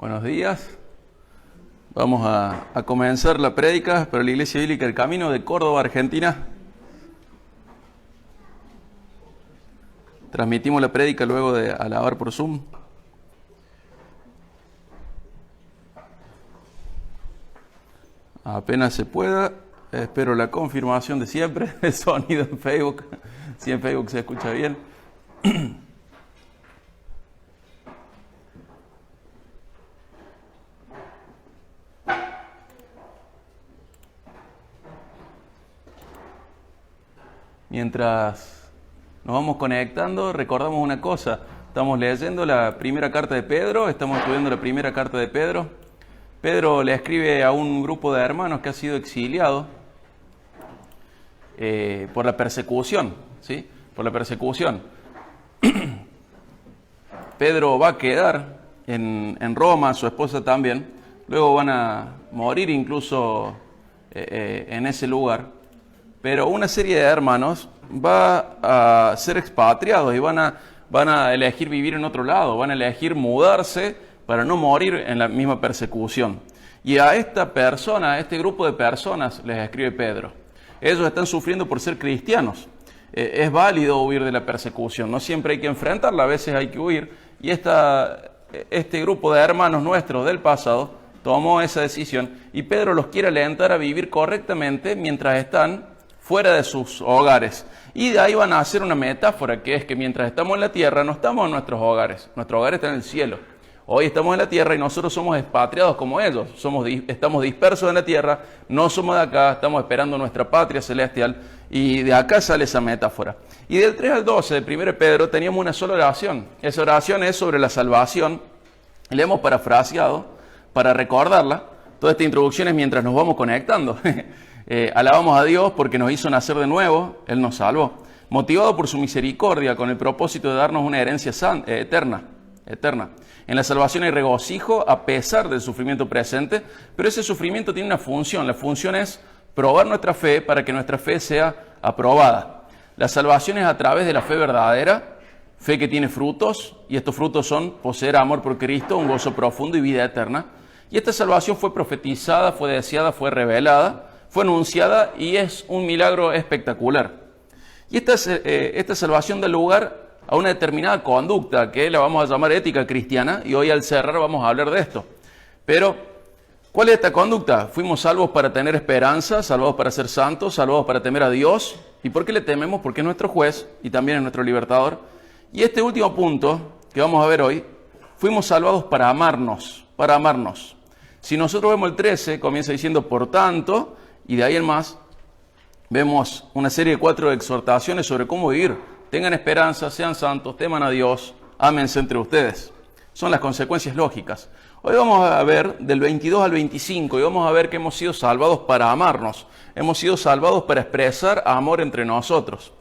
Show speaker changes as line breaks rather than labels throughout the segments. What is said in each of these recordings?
Buenos días. Vamos a comenzar la prédica para la Iglesia Bíblica El Camino de Córdoba, Argentina. Transmitimos la prédica luego de alabar por Zoom. Apenas se pueda, espero la confirmación de siempre, el sonido en Facebook, si en Facebook se escucha bien. Mientras nos vamos conectando, recordamos una cosa. Estamos leyendo la primera carta de Pedro, estamos estudiando la primera carta de Pedro. Pedro le escribe a un grupo de hermanos que ha sido exiliado por la persecución, ¿sí? Por la persecución. Pedro va a quedar en Roma, su esposa también. Luego van a morir incluso en ese lugar. Pero una serie de hermanos va a ser expatriados y van a elegir vivir en otro lado, van a elegir mudarse para no morir en la misma persecución. Y a esta persona, a este grupo de personas, les escribe Pedro. Ellos están sufriendo por ser cristianos. Es válido huir de la persecución, no siempre hay que enfrentarla, a veces hay que huir. Y este grupo de hermanos nuestros del pasado tomó esa decisión y Pedro los quiere alentar a vivir correctamente mientras están fuera de sus hogares. Y de ahí van a hacer una metáfora, que es que mientras estamos en la tierra, no estamos en nuestros hogares. Nuestro hogar está en el cielo. Hoy estamos en la tierra y nosotros somos expatriados como ellos. Estamos dispersos en la tierra, no somos de acá, estamos esperando nuestra patria celestial. Y de acá sale esa metáfora. Y del 3 al 12 de 1 Pedro teníamos una sola oración. Esa oración es sobre la salvación. La hemos parafraseado para recordarla. Toda esta introducción es mientras nos vamos conectando. Alabamos a Dios porque nos hizo nacer de nuevo, Él nos salvó, motivado por su misericordia con el propósito de darnos una herencia eterna. En la salvación hay regocijo a pesar del sufrimiento presente, pero ese sufrimiento tiene una función. La función es probar nuestra fe para que nuestra fe sea aprobada. La salvación es a través de la fe verdadera, fe que tiene frutos, y estos frutos son poseer amor por Cristo, un gozo profundo y vida eterna. Y esta salvación fue profetizada, fue deseada, fue revelada, fue anunciada y es un milagro espectacular. Y esta salvación da lugar a una determinada conducta que la vamos a llamar ética cristiana y hoy al cerrar vamos a hablar de esto. Pero, ¿cuál es esta conducta? Fuimos salvos para tener esperanza, salvados para ser santos, salvados para temer a Dios. ¿Y por qué le tememos? Porque es nuestro juez y también es nuestro libertador. Y este último punto que vamos a ver hoy, fuimos salvados para amarnos, para amarnos. Si nosotros vemos el 13, comienza diciendo por tanto, y de ahí en más, vemos una serie de 4 exhortaciones sobre cómo vivir. Tengan esperanza, sean santos, teman a Dios, ámense entre ustedes. Son las consecuencias lógicas. Hoy vamos a ver del 22 al 25 y vamos a ver que hemos sido salvados para amarnos. Hemos sido salvados para expresar amor entre nosotros.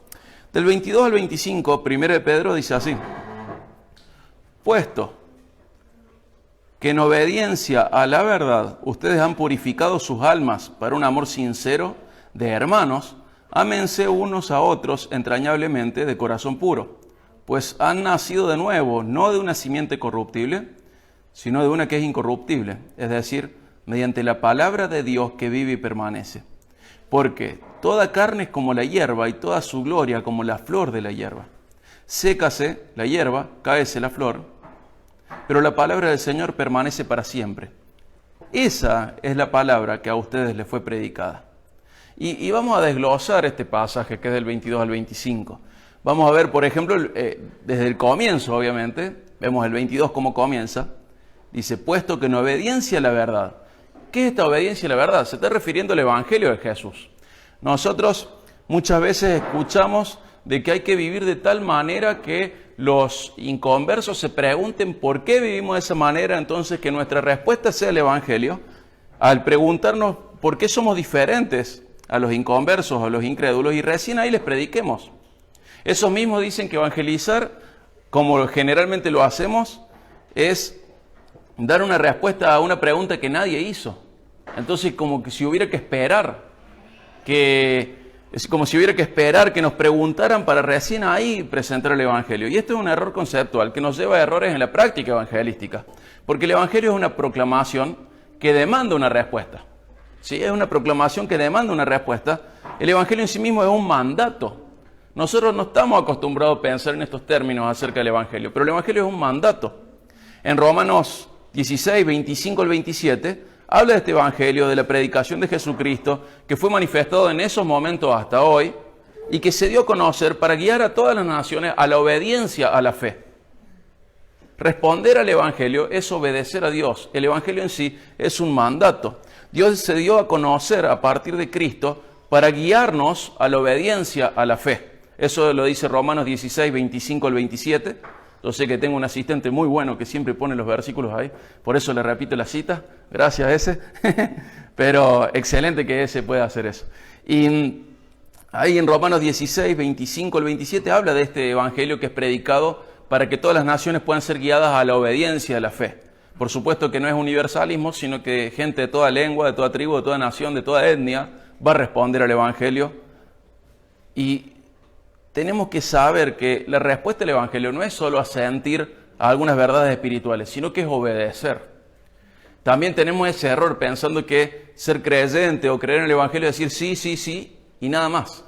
Del 22 al 25, 1 Pedro dice así: puesto que en obediencia a la verdad ustedes han purificado sus almas para un amor sincero de hermanos, ámense unos a otros entrañablemente de corazón puro, pues han nacido de nuevo, no de una simiente corruptible, sino de una que es incorruptible, es decir, mediante la palabra de Dios que vive y permanece. Porque toda carne es como la hierba y toda su gloria como la flor de la hierba. Sécase la hierba, cáese la flor, pero la palabra del Señor permanece para siempre. Esa es la palabra que a ustedes les fue predicada. Y vamos a desglosar este pasaje que es del 22 al 25. Vamos a ver, por ejemplo, desde el comienzo, obviamente, vemos el 22 cómo comienza. Dice, puesto que en obediencia a la verdad. ¿Qué es esta obediencia a la verdad? Se está refiriendo al Evangelio de Jesús. Nosotros muchas veces escuchamos de que hay que vivir de tal manera que los inconversos se pregunten por qué vivimos de esa manera, entonces que nuestra respuesta sea el Evangelio, al preguntarnos por qué somos diferentes a los inconversos, a los incrédulos, y recién ahí les prediquemos. Esos mismos dicen que evangelizar, como generalmente lo hacemos, es dar una respuesta a una pregunta que nadie hizo. Entonces, como que si hubiera que esperar que Es como si hubiera que esperar que nos preguntaran para recién ahí presentar el Evangelio. Y esto es un error conceptual que nos lleva a errores en la práctica evangelística. Porque el Evangelio es una proclamación que demanda una respuesta. ¿Sí? Es una proclamación que demanda una respuesta. El Evangelio en sí mismo es un mandato. Nosotros no estamos acostumbrados a pensar en estos términos acerca del Evangelio, pero el Evangelio es un mandato. En Romanos 16, 25 al 27, habla de este Evangelio, de la predicación de Jesucristo, que fue manifestado en esos momentos hasta hoy, y que se dio a conocer para guiar a todas las naciones a la obediencia a la fe. Responder al Evangelio es obedecer a Dios. El Evangelio en sí es un mandato. Dios se dio a conocer a partir de Cristo para guiarnos a la obediencia a la fe. Eso lo dice Romanos 16, 25 al 27. Yo sé que tengo un asistente muy bueno que siempre pone los versículos ahí, por eso le repito la cita, gracias a ese, pero excelente que ese pueda hacer eso. Y ahí en Romanos 16, 25 al 27 habla de este evangelio que es predicado para que todas las naciones puedan ser guiadas a la obediencia a la fe. Por supuesto que no es universalismo, sino que gente de toda lengua, de toda tribu, de toda nación, de toda etnia va a responder al evangelio. Y tenemos que saber que la respuesta al Evangelio no es solo asentir a algunas verdades espirituales, sino que es obedecer. También tenemos ese error pensando que ser creyente o creer en el Evangelio es decir sí, sí, sí y nada más.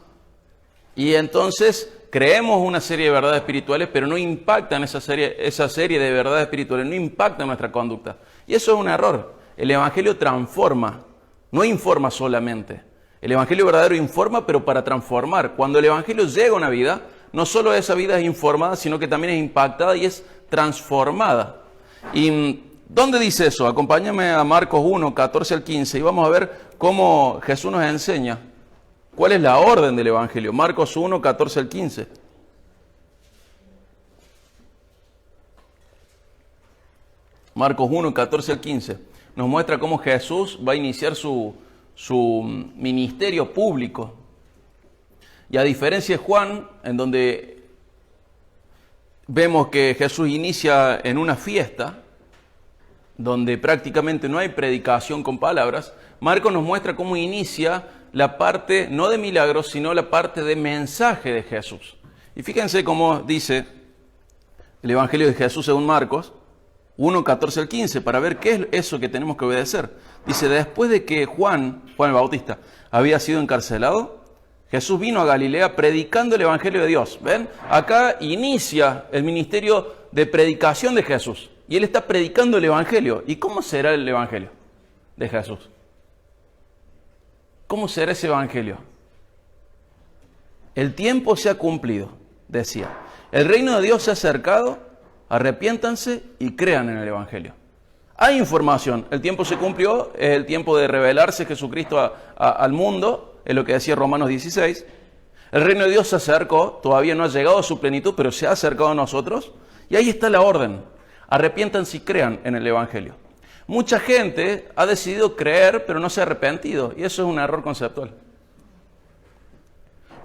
Y entonces creemos una serie de verdades espirituales, pero no impactan esa serie de verdades espirituales, no impactan nuestra conducta. Y eso es un error. El Evangelio transforma, no informa solamente. El Evangelio verdadero informa, pero para transformar. Cuando el Evangelio llega a una vida, no solo esa vida es informada, sino que también es impactada y es transformada. ¿Y dónde dice eso? Acompáñame a Marcos 1, 14 al 15 y vamos a ver cómo Jesús nos enseña cuál es la orden del Evangelio. Marcos 1, 14 al 15. Marcos 1, 14 al 15. Nos muestra cómo Jesús va a iniciar su ministerio público. Y a diferencia de Juan, en donde vemos que Jesús inicia en una fiesta, donde prácticamente no hay predicación con palabras, Marcos nos muestra cómo inicia la parte, no de milagros, sino la parte de mensaje de Jesús. Y fíjense cómo dice el Evangelio de Jesús según Marcos, 1, 14 al 15, para ver qué es eso que tenemos que obedecer. Dice, después de que Juan el Bautista, había sido encarcelado, Jesús vino a Galilea predicando el Evangelio de Dios. ¿Ven? Acá inicia el ministerio de predicación de Jesús. Y Él está predicando el Evangelio. ¿Y cómo será el Evangelio de Jesús? ¿Cómo será ese Evangelio? El tiempo se ha cumplido, decía. El reino de Dios se ha acercado, arrepiéntanse y crean en el Evangelio. Hay información, el tiempo se cumplió, es el tiempo de revelarse Jesucristo al mundo, es lo que decía Romanos 16. El reino de Dios se acercó, todavía no ha llegado a su plenitud, pero se ha acercado a nosotros. Y ahí está la orden, arrepiéntanse y crean en el Evangelio. Mucha gente ha decidido creer, pero no se ha arrepentido, y eso es un error conceptual.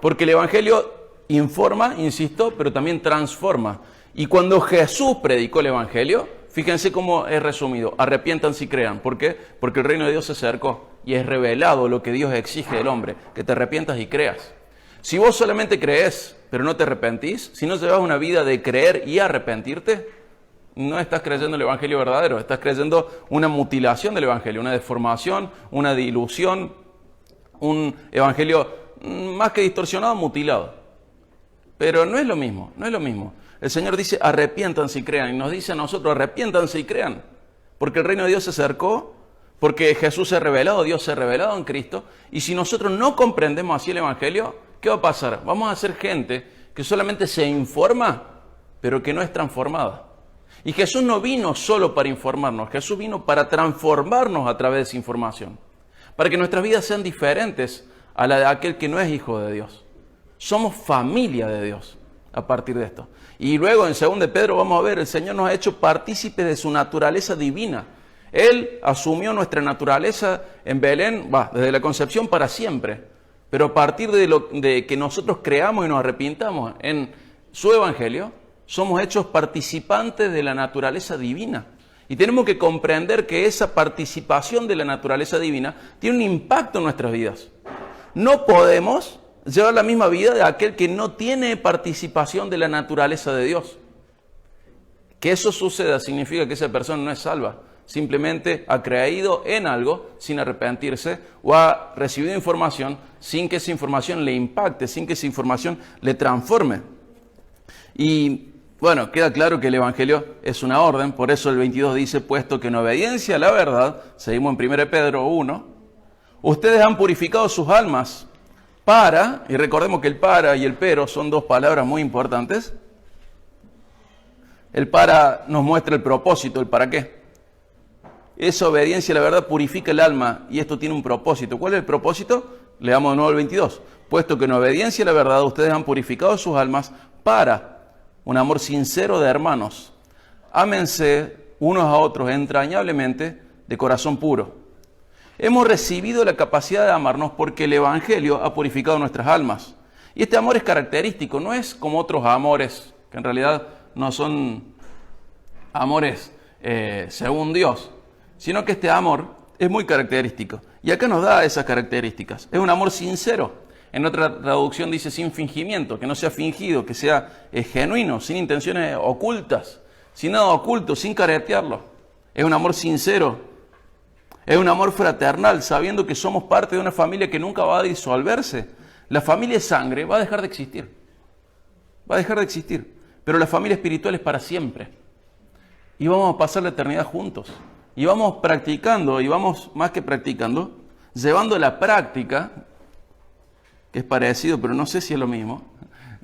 Porque el Evangelio informa, insisto, pero también transforma. Y cuando Jesús predicó el Evangelio, fíjense cómo es resumido, arrepiéntanse y crean. ¿Por qué? Porque el reino de Dios se acercó y es revelado lo que Dios exige del hombre, que te arrepientas y creas. Si vos solamente crees, pero no te arrepentís, si no llevas una vida de creer y arrepentirte, no estás creyendo el Evangelio verdadero, estás creyendo una mutilación del Evangelio, una deformación, una dilución, un Evangelio más que distorsionado, mutilado. Pero no es lo mismo, no es lo mismo. El Señor dice, arrepiéntanse y crean. Y nos dice a nosotros, arrepiéntanse y crean. Porque el reino de Dios se acercó, porque Jesús se ha revelado, Dios se ha revelado en Cristo. Y si nosotros no comprendemos así el Evangelio, ¿qué va a pasar? Vamos a ser gente que solamente se informa, pero que no es transformada. Y Jesús no vino solo para informarnos, Jesús vino para transformarnos a través de esa información. Para que nuestras vidas sean diferentes a la de aquel que no es hijo de Dios. Somos familia de Dios a partir de esto. Y luego en 2 de Pedro vamos a ver, el Señor nos ha hecho partícipes de su naturaleza divina. Él asumió nuestra naturaleza en Belén, desde la concepción para siempre. Pero a partir de que nosotros creamos y nos arrepintamos en su Evangelio, somos hechos participantes de la naturaleza divina. Y tenemos que comprender que esa participación de la naturaleza divina tiene un impacto en nuestras vidas. No podemos llevar la misma vida de aquel que no tiene participación de la naturaleza de Dios. Que eso suceda significa que esa persona no es salva. Simplemente ha creído en algo sin arrepentirse o ha recibido información sin que esa información le impacte, sin que esa información le transforme. Y bueno, queda claro que el Evangelio es una orden, por eso el 22 dice, puesto que en obediencia a la verdad, seguimos en 1 Pedro 1, ustedes han purificado sus almas para, y recordemos que el para y el pero son dos palabras muy importantes. El para nos muestra el propósito, el para qué. Esa obediencia a la verdad purifica el alma y esto tiene un propósito. ¿Cuál es el propósito? Leamos de nuevo el 22. Puesto que en obediencia a la verdad ustedes han purificado sus almas para un amor sincero de hermanos. Ámense unos a otros entrañablemente de corazón puro. Hemos recibido la capacidad de amarnos porque el Evangelio ha purificado nuestras almas. Y este amor es característico, no es como otros amores, que en realidad no son amores según Dios, sino que este amor es muy característico. Y acá nos da esas características. Es un amor sincero. En otra traducción dice sin fingimiento, que no sea fingido, que sea genuino, sin intenciones ocultas, sin nada oculto, sin caretearlo. Es un amor sincero. Es un amor fraternal, sabiendo que somos parte de una familia que nunca va a disolverse. La familia de sangre va a dejar de existir. Va a dejar de existir. Pero la familia espiritual es para siempre. Y vamos a pasar la eternidad juntos. Y vamos practicando, y vamos más que practicando, llevando a la práctica, que es parecido, pero no sé si es lo mismo,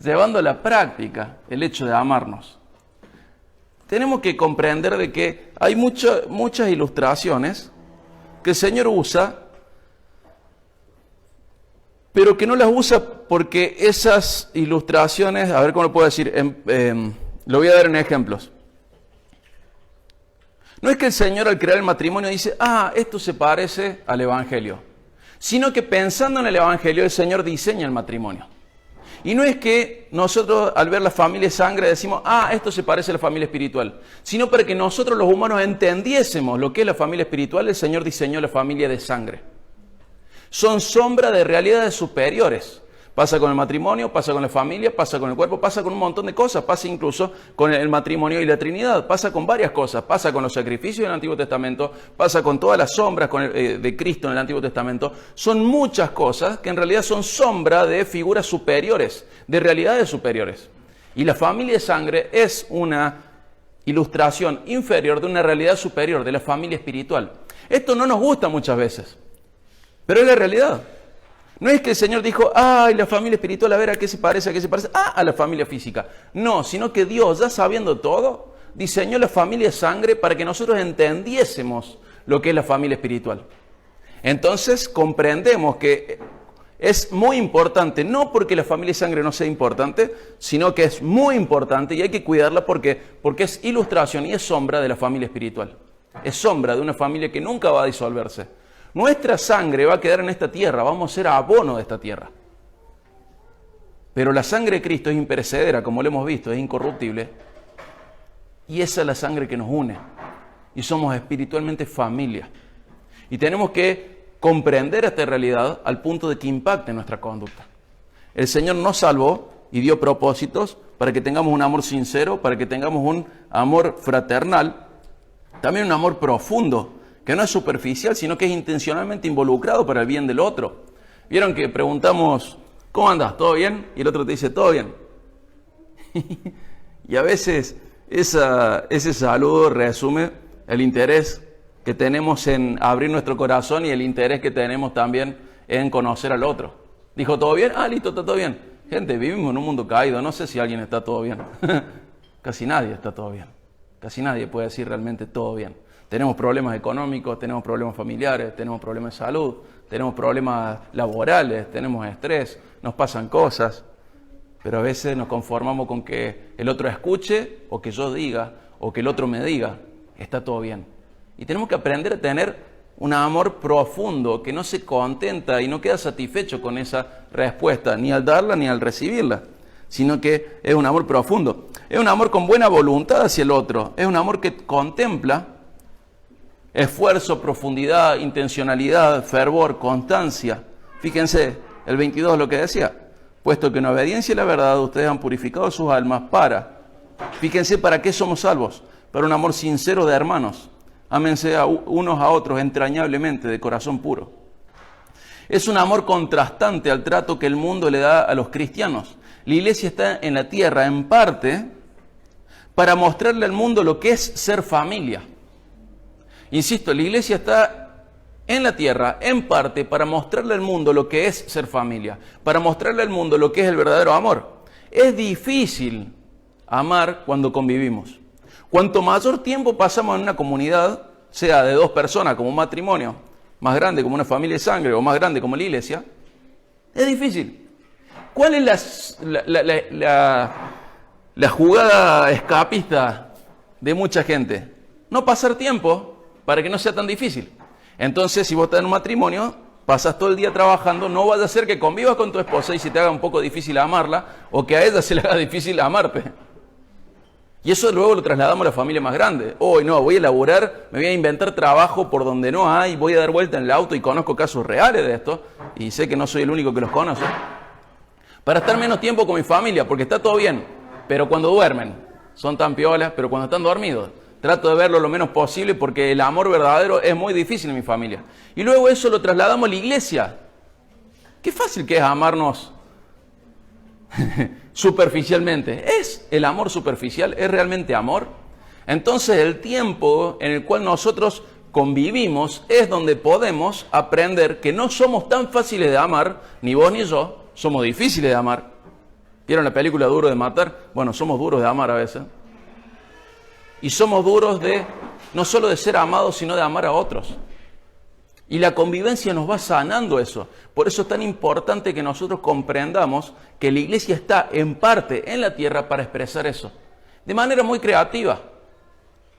llevando a la práctica el hecho de amarnos. Tenemos que comprender de que hay muchas ilustraciones que el Señor usa, pero que no las usa porque esas ilustraciones, a ver cómo lo puedo decir, lo voy a dar en ejemplos. No es que el Señor al crear el matrimonio dice, esto se parece al Evangelio, sino que pensando en el Evangelio el Señor diseña el matrimonio. Y no es que nosotros al ver la familia de sangre decimos, esto se parece a la familia espiritual, sino para que nosotros los humanos entendiésemos lo que es la familia espiritual, el Señor diseñó la familia de sangre. Son sombra de realidades superiores. Pasa con el matrimonio, pasa con la familia, pasa con el cuerpo, pasa con un montón de cosas, pasa incluso con el matrimonio y la Trinidad, pasa con varias cosas, pasa con los sacrificios del Antiguo Testamento, pasa con todas las sombras de Cristo en el Antiguo Testamento. Son muchas cosas que en realidad son sombra de figuras superiores, de realidades superiores. Y la familia de sangre es una ilustración inferior de una realidad superior, de la familia espiritual. Esto no nos gusta muchas veces, pero es la realidad. No es que el Señor dijo, la familia espiritual, a ver a qué se parece, a la familia física. No, sino que Dios, ya sabiendo todo, diseñó la familia de sangre para que nosotros entendiésemos lo que es la familia espiritual. Entonces comprendemos que es muy importante, no porque la familia de sangre no sea importante, sino que es muy importante y hay que cuidarla porque es ilustración y es sombra de la familia espiritual. Es sombra de una familia que nunca va a disolverse. Nuestra sangre va a quedar en esta tierra, vamos a ser abono de esta tierra. Pero la sangre de Cristo es imperecedera, como lo hemos visto, es incorruptible. Y esa es la sangre que nos une. Y somos espiritualmente familia. Y tenemos que comprender esta realidad al punto de que impacte nuestra conducta. El Señor nos salvó y dio propósitos para que tengamos un amor sincero, para que tengamos un amor fraternal, también un amor profundo, que no es superficial, sino que es intencionalmente involucrado para el bien del otro. ¿Vieron que preguntamos, ¿cómo andas? ¿Todo bien? Y el otro te dice, todo bien. Y a veces ese saludo resume el interés que tenemos en abrir nuestro corazón y el interés que tenemos también en conocer al otro. Dijo, ¿todo bien? Listo, está todo bien. Gente, vivimos en un mundo caído, no sé si alguien está todo bien. Casi nadie está todo bien. Casi nadie puede decir realmente todo bien. Tenemos problemas económicos, tenemos problemas familiares, tenemos problemas de salud, tenemos problemas laborales, tenemos estrés, nos pasan cosas, pero a veces nos conformamos con que el otro escuche o que yo diga o que el otro me diga, está todo bien. Y tenemos que aprender a tener un amor profundo que no se contenta y no queda satisfecho con esa respuesta, ni al darla ni al recibirla, sino que es un amor profundo. Es un amor con buena voluntad hacia el otro, es un amor que contempla esfuerzo, profundidad, intencionalidad, fervor, constancia. Fíjense, el 22 lo que decía. puesto que en obediencia a la verdad ustedes han purificado sus almas fíjense, ¿para qué somos salvos? Para un amor sincero de hermanos. Ámense unos a otros entrañablemente, de corazón puro. Es un amor contrastante al trato que el mundo le da a los cristianos. La iglesia está en la tierra, en parte, para mostrarle al mundo lo que es ser familia. Insisto, la iglesia está en la tierra, en parte, para mostrarle al mundo lo que es ser familia, para mostrarle al mundo lo que es el verdadero amor. Es difícil amar cuando convivimos. Cuanto mayor tiempo pasamos en una comunidad, sea de dos personas, como un matrimonio, más grande como una familia de sangre, o más grande como la iglesia, es difícil. ¿Cuál es la jugada escapista de mucha gente? No pasar tiempo para que no sea tan difícil. Entonces, si vos estás en un matrimonio, pasas todo el día trabajando, no vaya a ser que convivas con tu esposa y se te haga un poco difícil amarla, o que a ella se le haga difícil amarte. Y eso luego lo trasladamos a la familia más grande. Hoy no, voy a elaborar, me voy a inventar trabajo por donde no hay, voy a dar vuelta en el auto y conozco casos reales de esto, y sé que no soy el único que los conoce, para estar menos tiempo con mi familia, porque está todo bien, pero cuando duermen, son tan piolas, pero cuando están dormidos, trato de verlo lo menos posible porque el amor verdadero es muy difícil en mi familia. Y luego eso lo trasladamos a la iglesia. Qué fácil que es amarnos superficialmente. ¿Es el amor superficial? ¿Es realmente amor? Entonces el tiempo en el cual nosotros convivimos es donde podemos aprender que no somos tan fáciles de amar, ni vos ni yo, somos difíciles de amar. ¿Vieron la película Duro de Matar? Bueno, somos duros de amar a veces. Y somos duros no solo de ser amados, sino de amar a otros. Y la convivencia nos va sanando eso. Por eso es tan importante que nosotros comprendamos que la iglesia está en parte en la tierra para expresar eso. De manera muy creativa.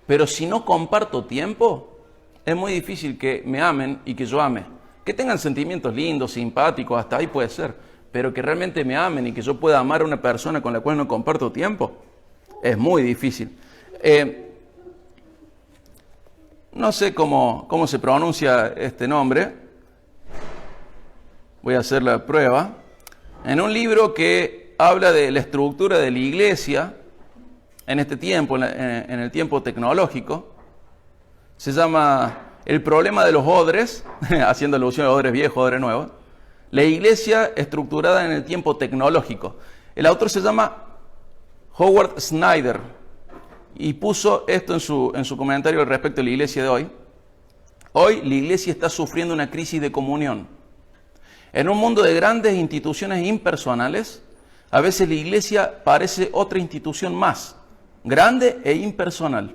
Pero si no comparto tiempo, es muy difícil que me amen y que yo ame. Que tengan sentimientos lindos, simpáticos, hasta ahí puede ser. Pero que realmente me amen y que yo pueda amar a una persona con la cual no comparto tiempo, es muy difícil. No sé cómo se pronuncia este nombre. Voy a hacer la prueba. En un libro que habla de la estructura de la iglesia en este tiempo, en el tiempo tecnológico, se llama El problema de los odres, haciendo alusión a odres viejos, odres nuevos. La iglesia estructurada en el tiempo tecnológico. El autor se llama Howard Snyder. Y puso esto en su comentario al respecto de la iglesia de hoy. Hoy la iglesia está sufriendo una crisis de comunión. En un mundo de grandes instituciones impersonales, a veces la iglesia parece otra institución más, grande e impersonal.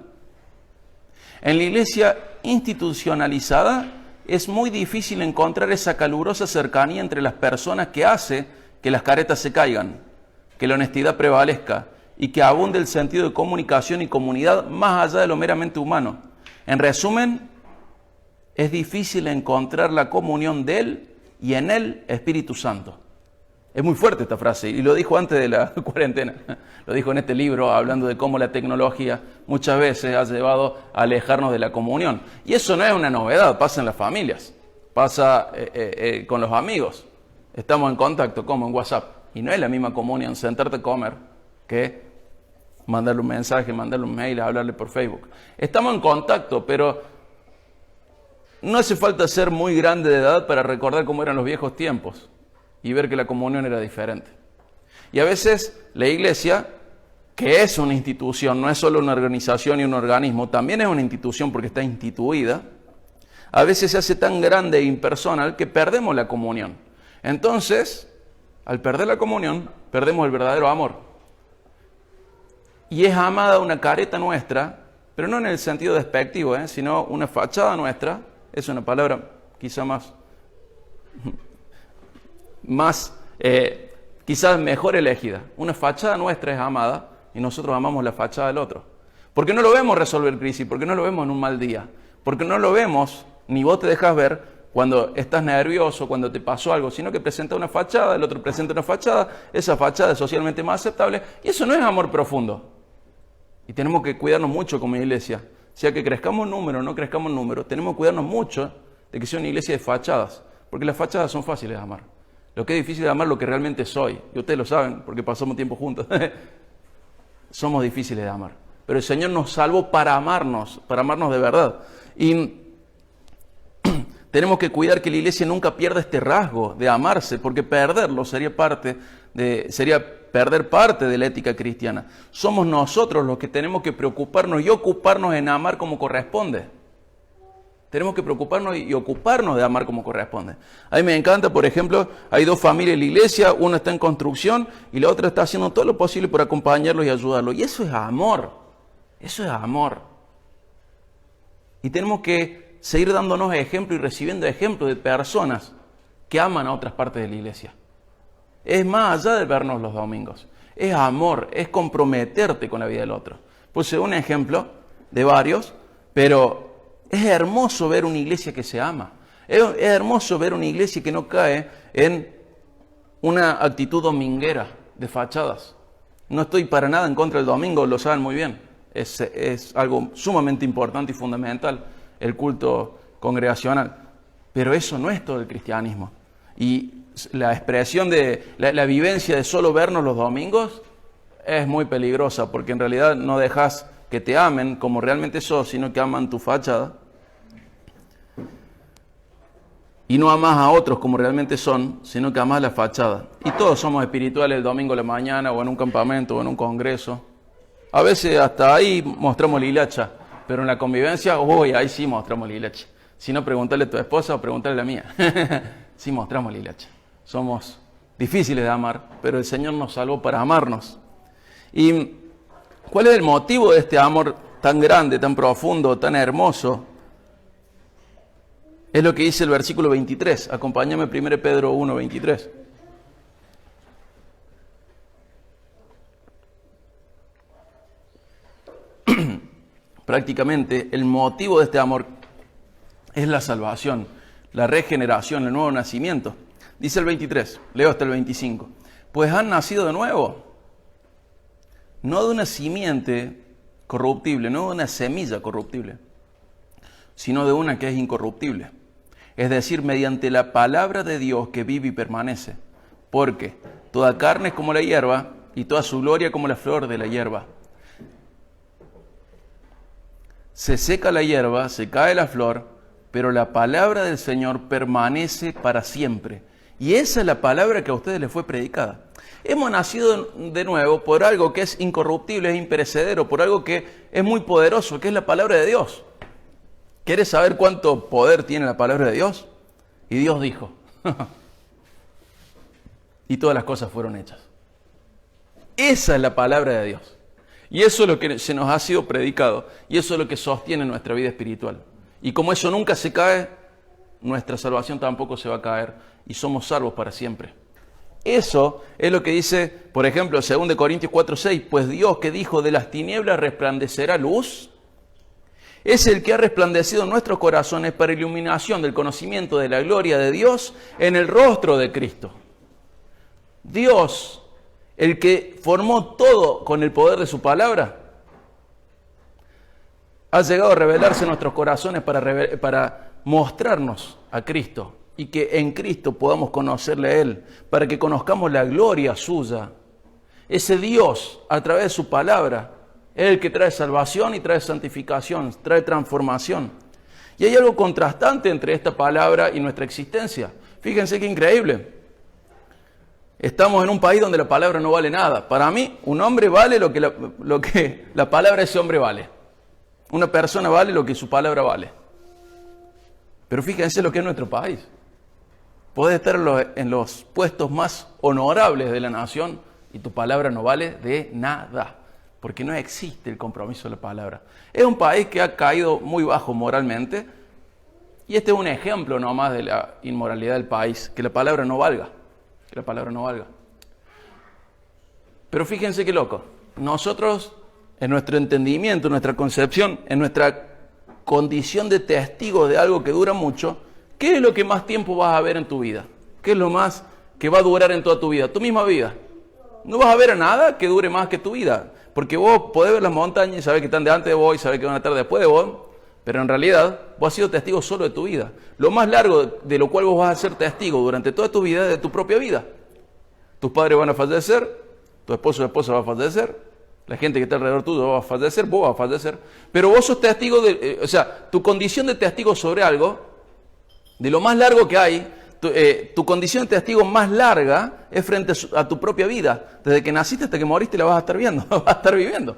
En la iglesia institucionalizada es muy difícil encontrar esa calurosa cercanía entre las personas que hace que las caretas se caigan, que la honestidad prevalezca, y que abunde el sentido de comunicación y comunidad más allá de lo meramente humano. En resumen, es difícil encontrar la comunión de Él y en Él Espíritu Santo. Es muy fuerte esta frase y lo dijo antes de la cuarentena. Lo dijo en este libro hablando de cómo la tecnología muchas veces ha llevado a alejarnos de la comunión. Y eso no es una novedad, pasa en las familias, pasa con los amigos. Estamos en contacto como en WhatsApp y no es la misma comunión sentarte a comer que mandarle un mensaje, mandarle un mail, hablarle por Facebook. Estamos en contacto, pero no hace falta ser muy grande de edad para recordar cómo eran los viejos tiempos y ver que la comunión era diferente. Y a veces la iglesia, que es una institución, no es solo una organización y un organismo, también es una institución porque está instituida, a veces se hace tan grande e impersonal que perdemos la comunión. Entonces, al perder la comunión, perdemos el verdadero amor. Y es amada una careta nuestra, pero no en el sentido despectivo, sino una fachada nuestra, es una palabra quizá quizás mejor elegida. Una fachada nuestra es amada y nosotros amamos la fachada del otro. Porque no lo vemos resolver crisis, porque no lo vemos en un mal día, porque no lo vemos, ni vos te dejas ver cuando estás nervioso, cuando te pasó algo, sino que presenta una fachada, el otro presenta una fachada, esa fachada es socialmente más aceptable, y eso no es amor profundo. Y tenemos que cuidarnos mucho como iglesia. Sea que crezcamos en número o no crezcamos en número, tenemos que cuidarnos mucho de que sea una iglesia de fachadas. Porque las fachadas son fáciles de amar. Lo que es difícil de amar lo que realmente soy. Y ustedes lo saben, porque pasamos tiempo juntos. Somos difíciles de amar. Pero el Señor nos salvó para amarnos de verdad. Y tenemos que cuidar que la iglesia nunca pierda este rasgo de amarse, porque perderlo sería perder parte de la ética cristiana. Somos nosotros los que tenemos que preocuparnos y ocuparnos en amar como corresponde. Tenemos que preocuparnos y ocuparnos de amar como corresponde. A mí me encanta, por ejemplo, hay dos familias en la iglesia, una está en construcción y la otra está haciendo todo lo posible por acompañarlos y ayudarlos. Y eso es amor. Eso es amor. Y tenemos que seguir dándonos ejemplo y recibiendo ejemplos de personas que aman a otras partes de la iglesia. Es más allá de vernos los domingos. Es amor, es comprometerte con la vida del otro. Puse un ejemplo de varios, pero es hermoso ver una iglesia que se ama. Es hermoso ver una iglesia que no cae en una actitud dominguera de fachadas. No estoy para nada en contra del domingo, lo saben muy bien. Es algo sumamente importante y fundamental, el culto congregacional. Pero eso no es todo el cristianismo. Y la expresión de la vivencia de solo vernos los domingos es muy peligrosa, porque en realidad no dejas que te amen como realmente sos, sino que aman tu fachada. Y no amas a otros como realmente son, sino que amas la fachada. Y todos somos espirituales el domingo a la mañana, o en un campamento, o en un congreso. A veces hasta ahí mostramos la hilacha, pero en la convivencia, ahí sí mostramos la hilacha. Si no, preguntarle a tu esposa o preguntarle a la mía. Sí mostramos la hilacha. Somos difíciles de amar, pero el Señor nos salvó para amarnos. ¿Y cuál es el motivo de este amor tan grande, tan profundo, tan hermoso? Es lo que dice el versículo 23. Acompáñame 1 Pedro 1, 23. Prácticamente el motivo de este amor es la salvación, la regeneración, el nuevo nacimiento. Dice el 23, leo hasta el 25. Pues han nacido de nuevo, no de una simiente corruptible, no de una semilla corruptible, sino de una que es incorruptible. Es decir, mediante la palabra de Dios que vive y permanece. Porque toda carne es como la hierba y toda su gloria como la flor de la hierba. Se seca la hierba, se cae la flor, pero la palabra del Señor permanece para siempre. Y esa es la palabra que a ustedes les fue predicada. Hemos nacido de nuevo por algo que es incorruptible, es imperecedero, por algo que es muy poderoso, que es la palabra de Dios. ¿Quieres saber cuánto poder tiene la palabra de Dios? Y Dios dijo. Y todas las cosas fueron hechas. Esa es la palabra de Dios. Y eso es lo que se nos ha sido predicado. Y eso es lo que sostiene nuestra vida espiritual. Y como eso nunca se cae, nuestra salvación tampoco se va a caer. Y somos salvos para siempre. Eso es lo que dice, por ejemplo, 2 Corintios 4:6. Pues Dios que dijo, de las tinieblas resplandecerá luz, es el que ha resplandecido en nuestros corazones para iluminación del conocimiento de la gloria de Dios en el rostro de Cristo. Dios, el que formó todo con el poder de su palabra, ha llegado a revelarse en nuestros corazones para mostrarnos a Cristo y que en Cristo podamos conocerle a Él, para que conozcamos la gloria suya. Ese Dios, a través de su palabra, es el que trae salvación y trae santificación, trae transformación. Y hay algo contrastante entre esta palabra y nuestra existencia. Fíjense qué increíble. Estamos en un país donde la palabra no vale nada. Para mí, un hombre vale lo que la palabra de ese hombre vale. Una persona vale lo que su palabra vale. Pero fíjense lo que es nuestro país. Podés estar en los puestos más honorables de la nación y tu palabra no vale de nada. Porque no existe el compromiso de la palabra. Es un país que ha caído muy bajo moralmente. Y este es un ejemplo nomás de la inmoralidad del país. Que la palabra no valga. Que la palabra no valga. Pero fíjense qué loco. Nosotros, en nuestro entendimiento, en nuestra concepción, en nuestra condición de testigos de algo que dura mucho, ¿qué es lo que más tiempo vas a ver en tu vida? ¿Qué es lo más que va a durar en toda tu vida? Tu misma vida. No vas a ver a nada que dure más que tu vida. Porque vos podés ver las montañas y sabés que están delante de vos y sabés que van a estar después de vos. Pero en realidad, vos has sido testigo solo de tu vida. Lo más largo de lo cual vos vas a ser testigo durante toda tu vida es de tu propia vida. Tus padres van a fallecer, tu esposo o esposa va a fallecer, la gente que está alrededor tuyo va a fallecer, vos vas a fallecer. Pero vos sos testigo o sea, tu condición de testigo sobre algo, de lo más largo que hay, tu condición de testigo más larga es frente a tu propia vida. Desde que naciste hasta que moriste la vas a estar viendo, vas a estar viviendo.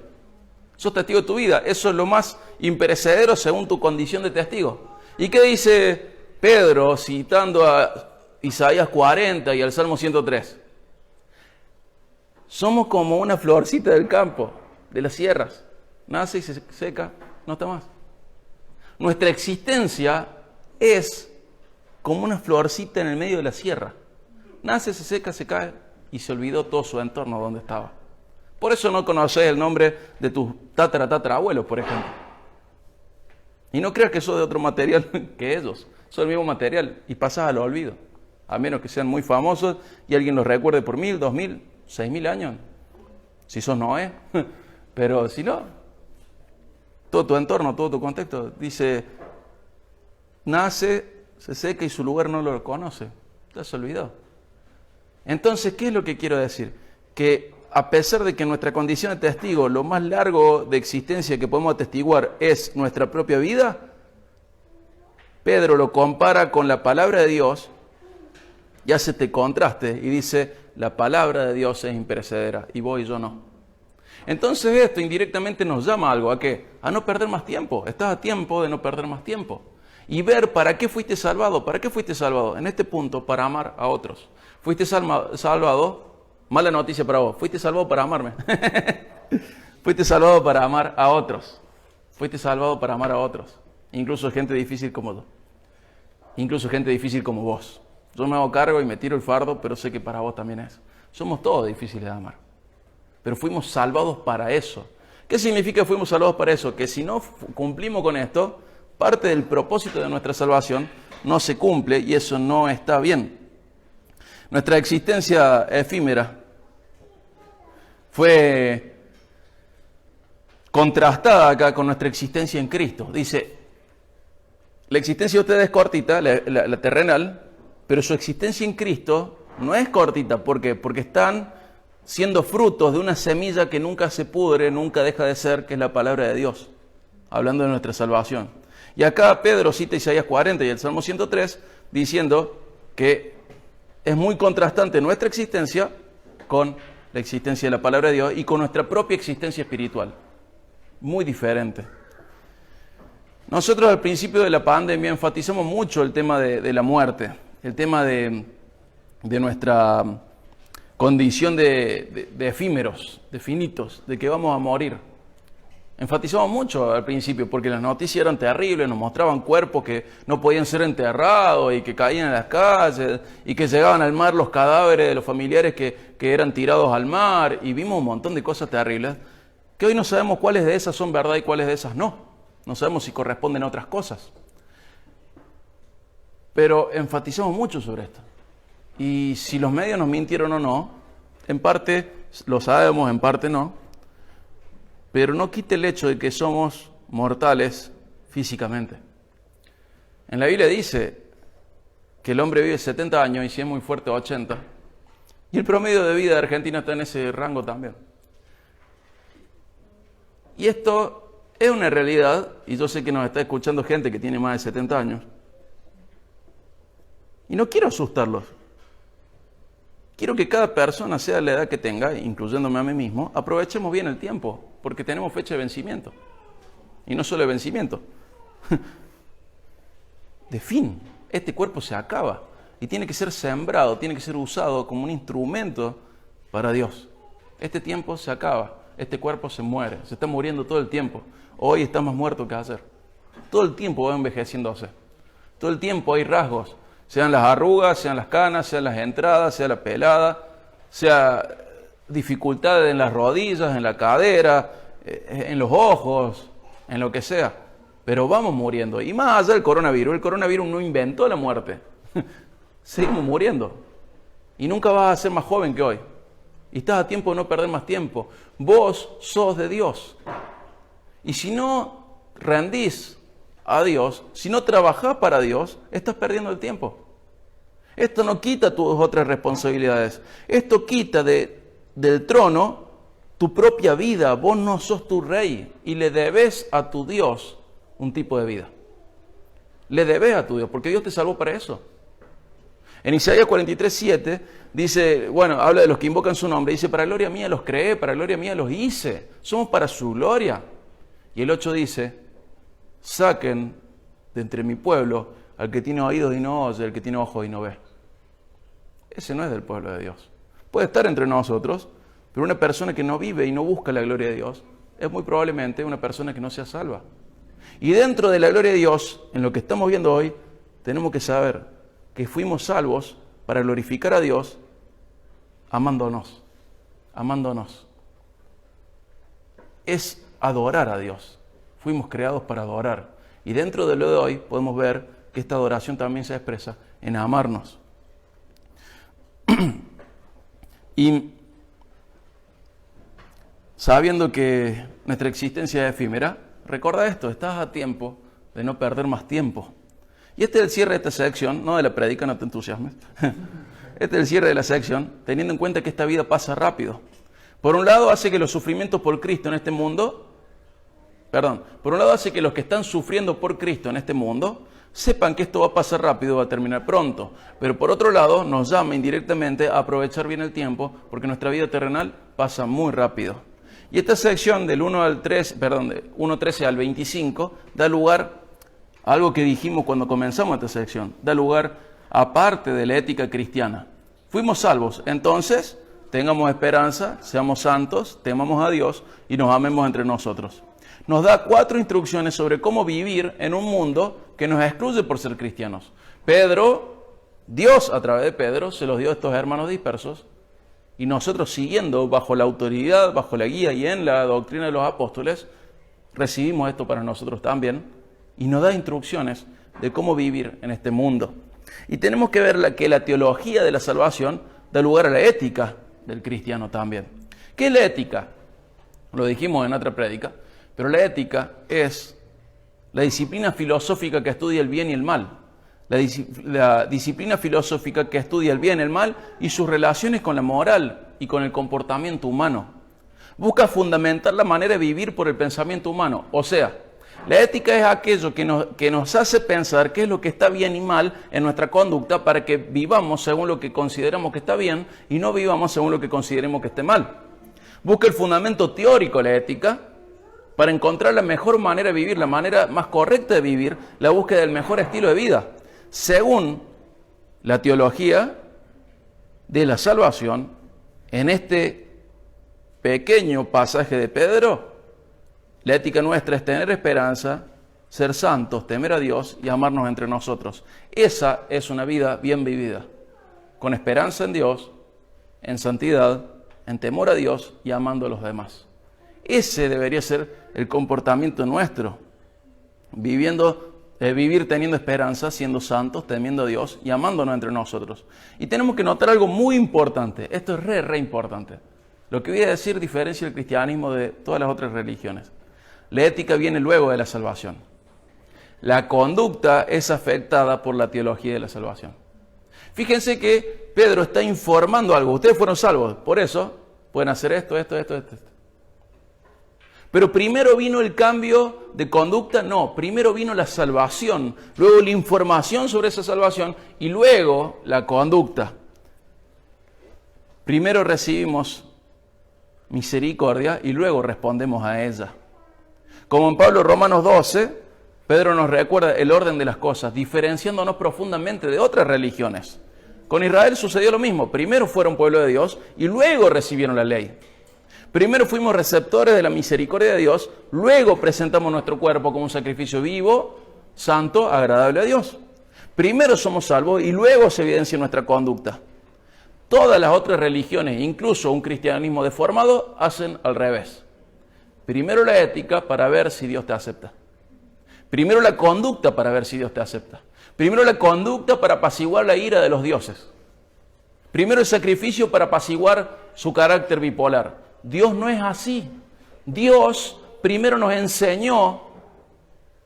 Sos testigo de tu vida. Eso es lo más imperecedero según tu condición de testigo. ¿Y qué dice Pedro citando a Isaías 40 y al Salmo 103? Somos como una florcita del campo, de las sierras. Nace y se seca, no está más. Nuestra existencia es como una florcita en el medio de la sierra. Nace, se seca, se cae y se olvidó todo su entorno donde estaba. Por eso no conoces el nombre de tus tatarabuelos, por ejemplo. Y no creas que sos de otro material que ellos. Son el mismo material y pasás al olvido. A menos que sean muy famosos y alguien los recuerde por 1000, 2000, 6000 años. Si sos Noé. Pero si no, todo tu entorno, todo tu contexto, dice, nace, se seca y su lugar no lo conoce. Ya se olvidó. Entonces, ¿qué es lo que quiero decir? Que a pesar de que nuestra condición de testigo, lo más largo de existencia que podemos atestiguar es nuestra propia vida, Pedro lo compara con la palabra de Dios y hace este contraste y dice, la palabra de Dios es imperecedera y vos y yo no. Entonces esto indirectamente nos llama a algo, ¿a qué? A no perder más tiempo. Estás a tiempo de no perder más tiempo. Y ver para qué fuiste salvado. ¿Para qué fuiste salvado? En este punto, para amar a otros. Fuiste salvado. Mala noticia para vos. Fuiste salvado para amarme. Fuiste salvado para amar a otros. Fuiste salvado para amar a otros. Incluso gente difícil como yo. Incluso gente difícil como vos. Yo me hago cargo y me tiro el fardo, pero sé que para vos también es. Somos todos difíciles de amar. Pero fuimos salvados para eso. ¿Qué significa fuimos salvados para eso? Que si no cumplimos con esto, parte del propósito de nuestra salvación no se cumple y eso no está bien. Nuestra existencia efímera fue contrastada acá con nuestra existencia en Cristo. Dice, la existencia de ustedes es cortita, la terrenal, pero su existencia en Cristo no es cortita. ¿Por qué? Porque están siendo frutos de una semilla que nunca se pudre, nunca deja de ser, que es la palabra de Dios, hablando de nuestra salvación. Y acá Pedro cita Isaías 40 y el Salmo 103, diciendo que es muy contrastante nuestra existencia con la existencia de la palabra de Dios y con nuestra propia existencia espiritual. Muy diferente. Nosotros al principio de la pandemia enfatizamos mucho el tema de la muerte, el tema de nuestra condición de efímeros, de finitos, de que vamos a morir. Enfatizamos mucho al principio porque las noticias eran terribles, nos mostraban cuerpos que no podían ser enterrados y que caían en las calles y que llegaban al mar los cadáveres de los familiares que eran tirados al mar y vimos un montón de cosas terribles que hoy no sabemos cuáles de esas son verdad y cuáles de esas no. No sabemos si corresponden a otras cosas. Pero enfatizamos mucho sobre esto. Y si los medios nos mintieron o no, en parte lo sabemos, en parte no, pero no quite el hecho de que somos mortales físicamente. En la Biblia dice que el hombre vive 70 años y si es muy fuerte 80, y el promedio de vida de Argentina está en ese rango también. Y esto es una realidad, y yo sé que nos está escuchando gente que tiene más de 70 años, y no quiero asustarlos. Quiero que cada persona, sea la edad que tenga, incluyéndome a mí mismo, aprovechemos bien el tiempo, porque tenemos fecha de vencimiento. Y no solo de vencimiento, de fin. Este cuerpo se acaba y tiene que ser sembrado, tiene que ser usado como un instrumento para Dios. Este tiempo se acaba, este cuerpo se muere, se está muriendo todo el tiempo. Hoy está más muerto que ayer. Todo el tiempo va envejeciéndose. Todo el tiempo hay rasgos. Sean las arrugas, sean las canas, sean las entradas, sea la pelada, sea dificultades en las rodillas, en la cadera, en los ojos, en lo que sea. Pero vamos muriendo. Y más allá del coronavirus, el coronavirus no inventó la muerte. Seguimos muriendo. Y nunca vas a ser más joven que hoy. Y estás a tiempo de no perder más tiempo. Vos sos de Dios. Y si no rendís a Dios, si no trabajás para Dios, estás perdiendo el tiempo. Esto no quita tus otras responsabilidades. Esto quita del trono tu propia vida. Vos no sos tu rey y le debes a tu Dios un tipo de vida. Le debes a tu Dios, porque Dios te salvó para eso. En Isaías 43:7 dice, bueno, habla de los que invocan su nombre, dice, para gloria mía los creé, para gloria mía los hice, somos para su gloria. Y el 8 dice, saquen de entre mi pueblo al que tiene oídos y no oye, al que tiene ojos y no ve. Ese no es del pueblo de Dios. Puede estar entre nosotros, pero una persona que no vive y no busca la gloria de Dios, es muy probablemente una persona que no sea salva. Y dentro de la gloria de Dios, en lo que estamos viendo hoy, tenemos que saber que fuimos salvos para glorificar a Dios amándonos. Amándonos. Es adorar a Dios. Fuimos creados para adorar. Y dentro de lo de hoy podemos ver que esta adoración también se expresa en amarnos. Y sabiendo que nuestra existencia es efímera, recuerda esto, estás a tiempo de no perder más tiempo. Y este es el cierre de esta sección, no de la prédica, no te entusiasmes. Este es el cierre de la sección, teniendo en cuenta que esta vida pasa rápido. Por un lado hace que los sufrimientos por Cristo en este mundo, por un lado hace que los que están sufriendo por Cristo en este mundo, sepan que esto va a pasar rápido, va a terminar pronto. Pero por otro lado nos llama indirectamente a aprovechar bien el tiempo, porque nuestra vida terrenal pasa muy rápido. Y esta sección del 1:13 al 25 da lugar a algo que dijimos cuando comenzamos esta sección. Da lugar a parte de la ética cristiana. Fuimos salvos, entonces tengamos esperanza, seamos santos, temamos a Dios y nos amemos entre nosotros. Nos da 4 instrucciones sobre cómo vivir en un mundo que nos excluye por ser cristianos. Dios a través de Pedro se los dio a estos hermanos dispersos y nosotros siguiendo bajo la autoridad, bajo la guía y en la doctrina de los apóstoles, recibimos esto para nosotros también y nos da instrucciones de cómo vivir en este mundo. Y tenemos que ver que la teología de la salvación da lugar a la ética del cristiano también. ¿Qué es la ética? Lo dijimos en otra prédica, pero la ética es la disciplina filosófica que estudia el bien y el mal. La disciplina filosófica que estudia el bien y el mal y sus relaciones con la moral y con el comportamiento humano. Busca fundamentar la manera de vivir por el pensamiento humano. O sea, la ética es aquello que nos hace pensar qué es lo que está bien y mal en nuestra conducta para que vivamos según lo que consideramos que está bien y no vivamos según lo que consideremos que esté mal. Busca el fundamento teórico de la ética para encontrar la mejor manera de vivir, la manera más correcta de vivir, la búsqueda del mejor estilo de vida. Según la teología de la salvación, en este pequeño pasaje de Pedro, la ética nuestra es tener esperanza, ser santos, temer a Dios y amarnos entre nosotros. Esa es una vida bien vivida, con esperanza en Dios, en santidad, en temor a Dios y amando a los demás. Ese debería ser el comportamiento nuestro, vivir teniendo esperanza, siendo santos, temiendo a Dios y amándonos entre nosotros. Y tenemos que notar algo muy importante, esto es re importante. Lo que voy a decir diferencia el cristianismo de todas las otras religiones. La ética viene luego de la salvación. La conducta es afectada por la teología de la salvación. Fíjense que Pedro está informando algo. Ustedes fueron salvos, por eso pueden hacer esto. Pero primero vino el cambio de conducta, no, primero vino la salvación, luego la información sobre esa salvación y luego la conducta. Primero recibimos misericordia y luego respondemos a ella. Como en Pablo Romanos 12, Pedro nos recuerda el orden de las cosas, diferenciándonos profundamente de otras religiones. Con Israel sucedió lo mismo, primero fueron pueblo de Dios y luego recibieron la ley. Primero fuimos receptores de la misericordia de Dios, luego presentamos nuestro cuerpo como un sacrificio vivo, santo, agradable a Dios. Primero somos salvos y luego se evidencia nuestra conducta. Todas las otras religiones, incluso un cristianismo deformado, hacen al revés. Primero la ética para ver si Dios te acepta. Primero la conducta para ver si Dios te acepta. Primero la conducta para apaciguar la ira de los dioses. Primero el sacrificio para apaciguar su carácter bipolar. Dios no es así. Dios primero nos enseñó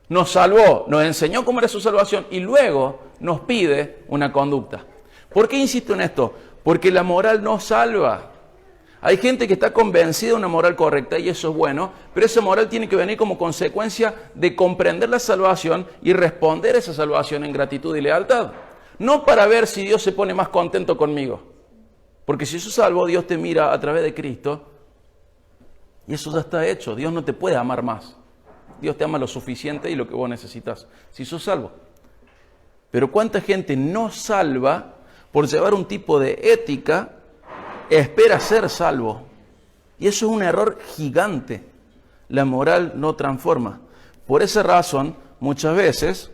Nos salvó, nos enseñó cómo era su salvación y luego nos pide una conducta. ¿Por qué insisto en esto? Porque la moral no salva. Hay gente que está convencida de una moral correcta y eso es bueno, pero esa moral tiene que venir como consecuencia de comprender la salvación y responder a esa salvación en gratitud y lealtad. No para ver si Dios se pone más contento conmigo. Porque si sos salvo, Dios te mira a través de Cristo y eso ya está hecho. Dios no te puede amar más. Dios te ama lo suficiente y lo que vos necesitas, si sos salvo. Pero ¿cuánta gente no salva por llevar un tipo de ética espera ser salvo? Y eso es un error gigante. La moral no transforma. Por esa razón, muchas veces,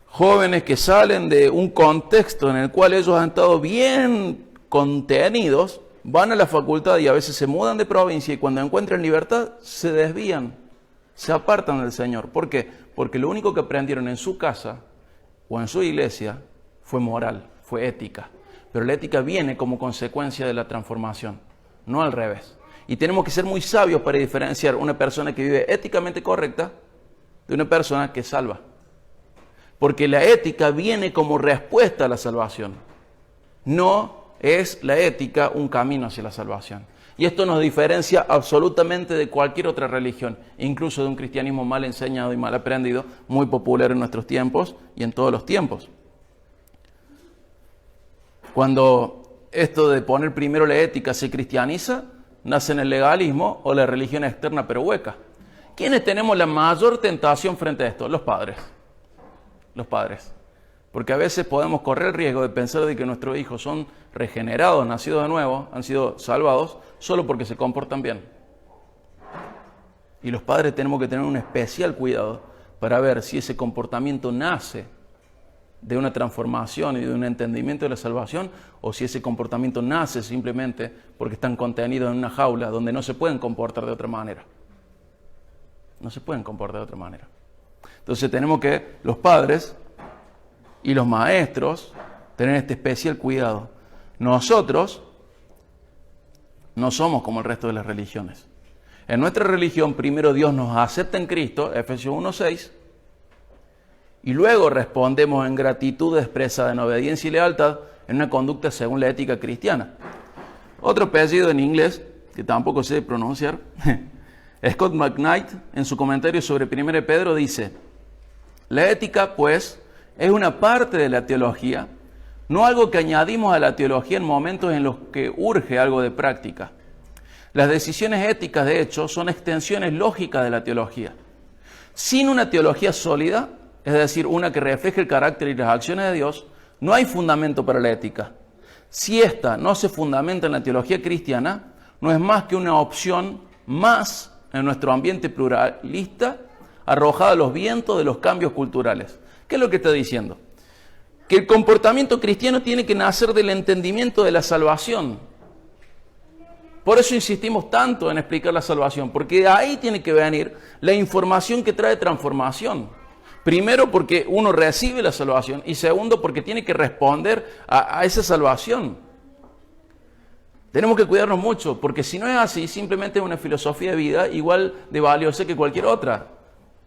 jóvenes que salen de un contexto en el cual ellos han estado bien contenidos, van a la facultad y a veces se mudan de provincia y cuando encuentran libertad se desvían, se apartan del Señor. ¿Por qué? Porque lo único que aprendieron en su casa o en su iglesia fue moral, fue ética. Pero la ética viene como consecuencia de la transformación, no al revés. Y tenemos que ser muy sabios para diferenciar una persona que vive éticamente correcta de una persona que salva. Porque la ética viene como respuesta a la salvación. No es la ética un camino hacia la salvación. Y esto nos diferencia absolutamente de cualquier otra religión, incluso de un cristianismo mal enseñado y mal aprendido, muy popular en nuestros tiempos y en todos los tiempos. Cuando esto de poner primero la ética se cristianiza, nace en el legalismo o la religión externa pero hueca. ¿Quiénes tenemos la mayor tentación frente a esto? Los padres. Los padres. Porque a veces podemos correr el riesgo de pensar de que nuestros hijos son regenerados, nacidos de nuevo, han sido salvados, solo porque se comportan bien. Y los padres tenemos que tener un especial cuidado para ver si ese comportamiento nace de una transformación y de un entendimiento de la salvación, o si ese comportamiento nace simplemente porque están contenidos en una jaula donde no se pueden comportar de otra manera. No se pueden comportar de otra manera. Entonces tenemos que, los padres y los maestros, tener este especial cuidado. Nosotros no somos como el resto de las religiones. En nuestra religión, primero Dios nos acepta en Cristo, Efesios 1:6, y luego respondemos en gratitud expresada en obediencia y lealtad en una conducta según la ética cristiana. Otro apellido en inglés, que tampoco sé pronunciar, Scott McKnight, en su comentario sobre 1 Pedro, dice: la ética, pues, es una parte de la teología, no algo que añadimos a la teología en momentos en los que urge algo de práctica. Las decisiones éticas, de hecho, son extensiones lógicas de la teología. Sin una teología sólida, es decir, una que refleje el carácter y las acciones de Dios, no hay fundamento para la ética. Si ésta no se fundamenta en la teología cristiana, no es más que una opción más en nuestro ambiente pluralista, arrojada a los vientos de los cambios culturales. ¿Qué es lo que está diciendo? Que el comportamiento cristiano tiene que nacer del entendimiento de la salvación. Por eso insistimos tanto en explicar la salvación, porque de ahí tiene que venir la información que trae transformación. Primero, porque uno recibe la salvación, y segundo, porque tiene que responder a esa salvación. Tenemos que cuidarnos mucho, porque si no es así, simplemente es una filosofía de vida igual de valiosa que cualquier otra.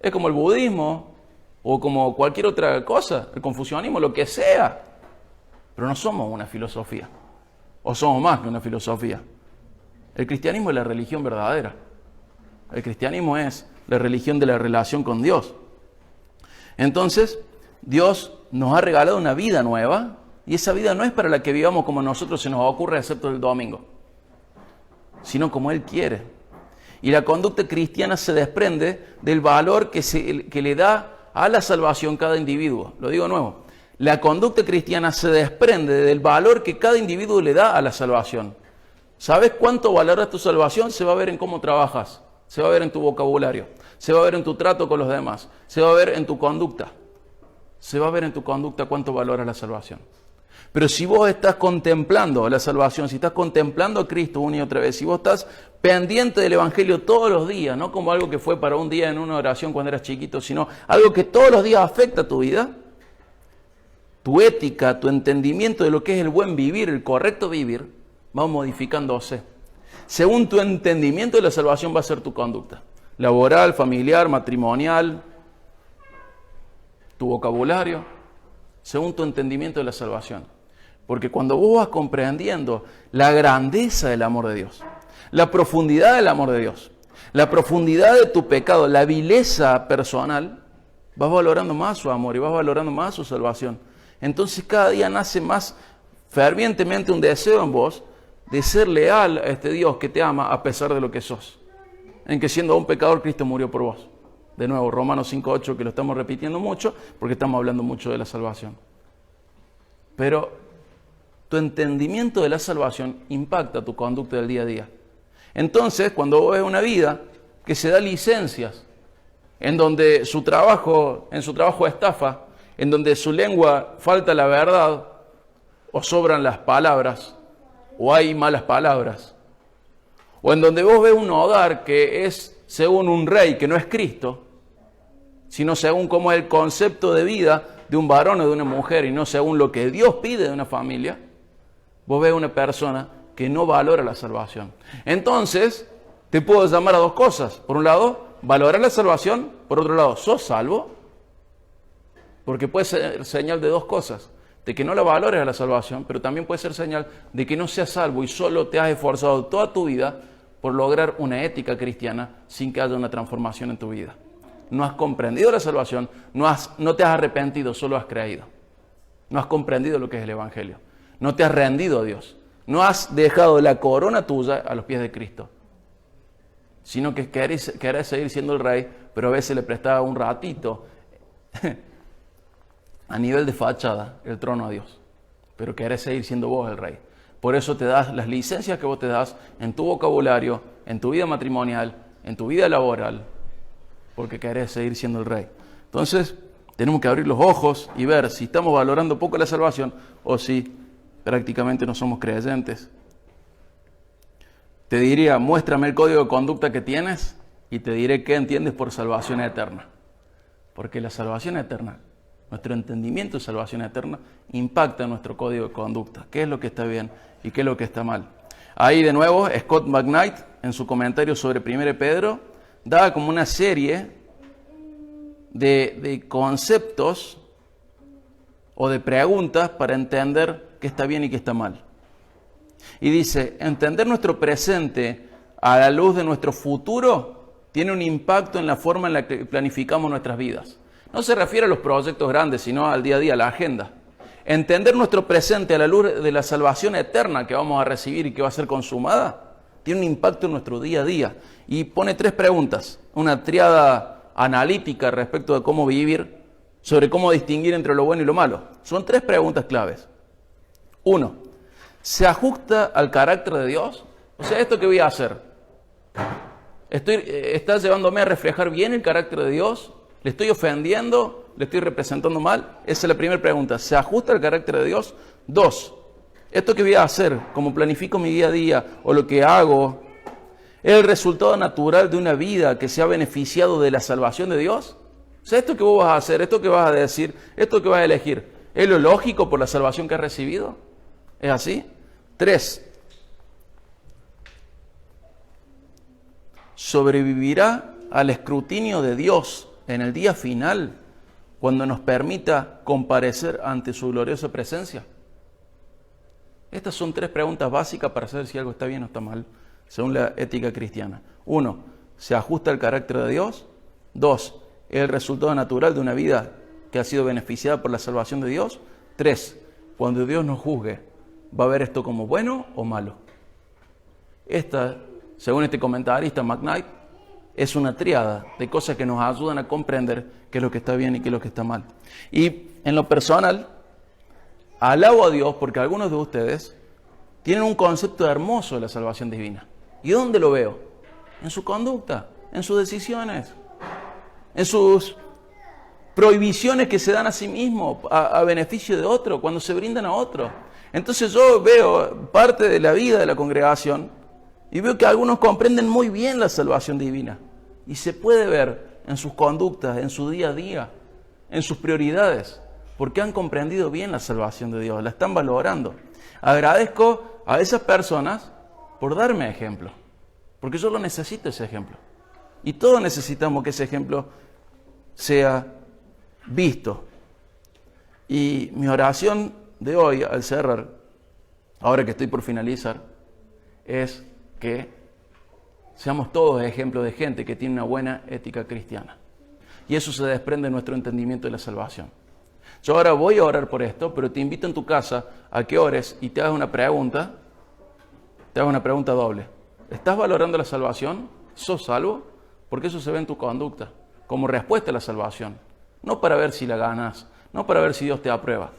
Es como el budismo, o como cualquier otra cosa, el confucianismo, lo que sea. Pero no somos una filosofía, o somos más que una filosofía. El cristianismo es la religión verdadera. El cristianismo es la religión de la relación con Dios. Entonces, Dios nos ha regalado una vida nueva, y esa vida no es para la que vivamos como a nosotros se nos ocurre, excepto el domingo, sino como Él quiere. Y la conducta cristiana se desprende del valor que le da a la salvación cada individuo. Lo digo de nuevo. La conducta cristiana se desprende del valor que cada individuo le da a la salvación. ¿Sabes cuánto valoras tu salvación? Se va a ver en cómo trabajas, se va a ver en tu vocabulario, se va a ver en tu trato con los demás, se va a ver en tu conducta. Se va a ver en tu conducta cuánto valoras la salvación. Pero si vos estás contemplando la salvación, si estás contemplando a Cristo una y otra vez, si vos estás pendiente del Evangelio todos los días, no como algo que fue para un día en una oración cuando eras chiquito, sino algo que todos los días afecta a tu vida, tu ética, tu entendimiento de lo que es el buen vivir, el correcto vivir, va modificándose. Según tu entendimiento de la salvación va a ser tu conducta. laboral, familiar, matrimonial, tu vocabulario, según tu entendimiento de la salvación. Porque cuando vos vas comprendiendo la grandeza del amor de Dios, la profundidad del amor de Dios, la profundidad de tu pecado, la vileza personal, vas valorando más su amor y vas valorando más su salvación. Entonces cada día nace más fervientemente un deseo en vos de ser leal a este Dios que te ama a pesar de lo que sos. En que siendo un pecador, Cristo murió por vos. De nuevo, Romanos 5:8, que lo estamos repitiendo mucho porque estamos hablando mucho de la salvación. Pero tu entendimiento de la salvación impacta tu conducta del día a día. Entonces, cuando vos ves una vida que se da licencias, en donde en su trabajo estafa, en donde su lengua falta la verdad, o sobran las palabras, o hay malas palabras, o en donde vos ves un hogar que es según un rey que no es Cristo, sino según cómo es el concepto de vida de un varón o de una mujer y no según lo que Dios pide de una familia, vos ves una persona que no valora la salvación. Entonces, te puedo llamar a dos cosas. Por un lado, valorar la salvación. Por otro lado, ¿sos salvo? Porque puede ser señal de dos cosas. De que no la valores a la salvación, pero también puede ser señal de que no seas salvo y solo te has esforzado toda tu vida por lograr una ética cristiana sin que haya una transformación en tu vida. No has comprendido la salvación, no te has arrepentido, solo has creído. No has comprendido lo que es el Evangelio. No te has rendido a Dios. No has dejado la corona tuya a los pies de Cristo. Sino que querés seguir siendo el rey, pero a veces le prestaba un ratito a nivel de fachada el trono a Dios. Pero querés seguir siendo vos el rey. Por eso te das las licencias que vos te das en tu vocabulario, en tu vida matrimonial, en tu vida laboral, porque querés seguir siendo el rey. Entonces, tenemos que abrir los ojos y ver si estamos valorando poco la salvación o si prácticamente no somos creyentes. Te diría, muéstrame el código de conducta que tienes y te diré qué entiendes por salvación eterna. Porque la salvación eterna, nuestro entendimiento de salvación eterna, impacta en nuestro código de conducta. ¿Qué es lo que está bien y qué es lo que está mal? Ahí de nuevo, Scott McKnight, en su comentario sobre 1 Pedro, da como una serie de conceptos o de preguntas para entender qué está bien y qué está mal. Y dice, entender nuestro presente a la luz de nuestro futuro tiene un impacto en la forma en la que planificamos nuestras vidas. No se refiere a los proyectos grandes, sino al día a día, a la agenda. Entender nuestro presente a la luz de la salvación eterna que vamos a recibir y que va a ser consumada, tiene un impacto en nuestro día a día. Y pone 3 preguntas, una triada analítica respecto de cómo vivir, sobre cómo distinguir entre lo bueno y lo malo. Son 3 preguntas claves. 1, ¿se ajusta al carácter de Dios? O sea, ¿esto qué voy a hacer? ¿Está llevándome a reflejar bien el carácter de Dios? ¿Le estoy ofendiendo? ¿Le estoy representando mal? Esa es la primera pregunta. ¿Se ajusta al carácter de Dios? 2, ¿esto que voy a hacer, como planifico mi día a día o lo que hago, es el resultado natural de una vida que se ha beneficiado de la salvación de Dios? O sea, esto que vos vas a hacer, esto que vas a decir, esto que vas a elegir, ¿es lo lógico por la salvación que has recibido? ¿Es así? 3, ¿sobrevivirá al escrutinio de Dios en el día final cuando nos permita comparecer ante su gloriosa presencia? Estas son 3 preguntas básicas para saber si algo está bien o está mal, según la ética cristiana. 1, ¿se ajusta al carácter de Dios? 2, ¿es el resultado natural de una vida que ha sido beneficiada por la salvación de Dios? 3, cuando Dios nos juzgue, ¿va a ver esto como bueno o malo? Esta, según este comentarista McKnight, es una tríada de cosas que nos ayudan a comprender qué es lo que está bien y qué es lo que está mal. Y en lo personal, alabo a Dios porque algunos de ustedes tienen un concepto hermoso de la salvación divina. ¿Y dónde lo veo? En su conducta, en sus decisiones, en sus prohibiciones que se dan a sí mismos a beneficio de otro, cuando se brindan a otro. Entonces yo veo parte de la vida de la congregación y veo que algunos comprenden muy bien la salvación divina. Y se puede ver en sus conductas, en su día a día, en sus prioridades, porque han comprendido bien la salvación de Dios, la están valorando. Agradezco a esas personas por darme ejemplo, porque yo lo necesito ese ejemplo. Y todos necesitamos que ese ejemplo sea visto. Y mi oración de hoy, al cerrar, ahora que estoy por finalizar, es que seamos todos ejemplos de gente que tiene una buena ética cristiana. Y eso se desprende de nuestro entendimiento de la salvación. Yo ahora voy a orar por esto, pero te invito en tu casa a que ores y te hagas una pregunta doble. ¿Estás valorando la salvación? ¿Sos salvo? Porque eso se ve en tu conducta, como respuesta a la salvación. No para ver si la ganas, no para ver si Dios te aprueba.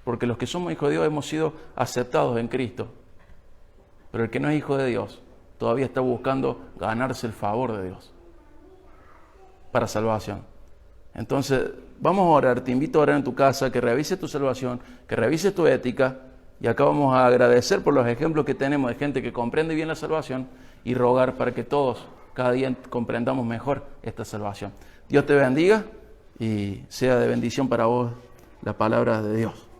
Porque los que somos hijos de Dios hemos sido aceptados en Cristo. Pero el que no es hijo de Dios todavía está buscando ganarse el favor de Dios para salvación. Entonces, vamos a orar. Te invito a orar en tu casa, que revises tu salvación, que revises tu ética. Y acá vamos a agradecer por los ejemplos que tenemos de gente que comprende bien la salvación y rogar para que todos cada día comprendamos mejor esta salvación. Dios te bendiga y sea de bendición para vos la palabra de Dios.